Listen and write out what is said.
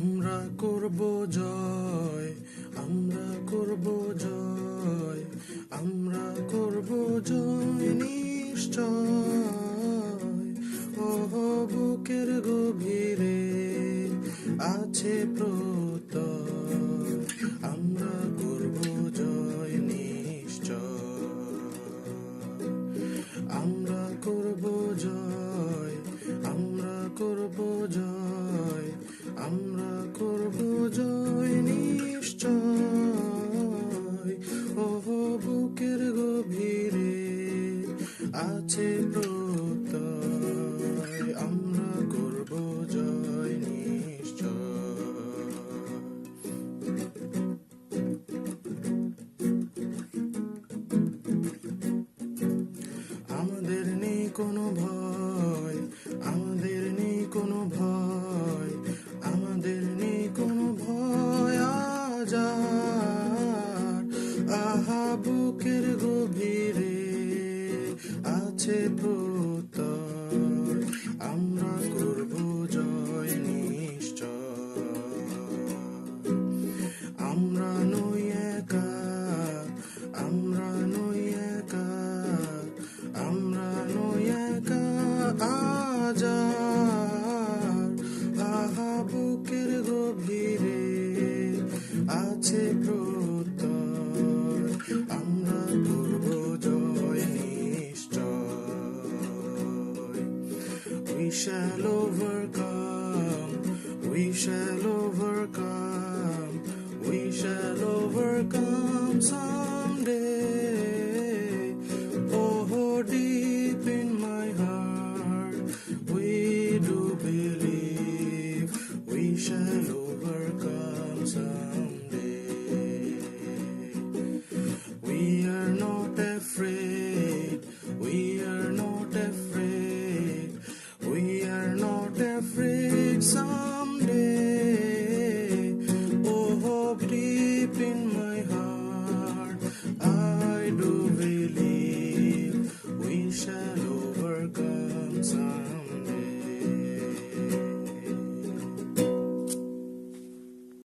আমরা করব জয়, আমরা করব জয়, আমরা করব জয় নিশ্চয়। ওহ বুকের গভীরে আছে প্রত্যয়, আমরা করব জয় নিশ্চয়। আমরা করব জয়, আমরা করব জয়, আমরা করব জয় নিশ্চয়। ওহ বুকের গভীরে আছে প্রত্যয়, আমরা করব জয় নিশ্চয়। আমাদের নেই কোনো ভয়, আমাদের নেই কোনো ভয়, আমাদের নেই কোনো ভয় আজ আর। আহা বুকের গভীরে আছে প্রত্যয়, আমরা করব জয় নিশ্চয়। আমরা নই একা, আমরা নই একা, আমরা নই একা আজ আর। আহা বুকের গভীরে আছে প্রত্যয়, আমরা করব জয় নিশ্চয়। We shall overcome, we shall overcome, we shall overcome someday.